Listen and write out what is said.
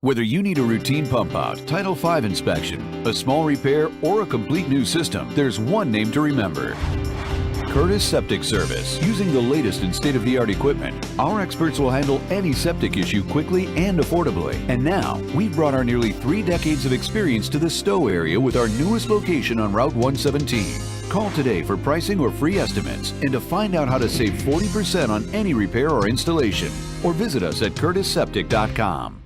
Whether you need a routine pump out, Title V inspection, a small repair, or a complete new system, there's one name to remember. Curtis Septic Service. Using the latest and state-of-the-art equipment, our experts will handle any septic issue quickly and affordably. And now, we've brought our nearly 3 decades of experience to the Stowe area with our newest location on Route 117. Call today for pricing or free estimates and to find out how to save 40% on any repair or installation. Or visit us at curtisseptic.com.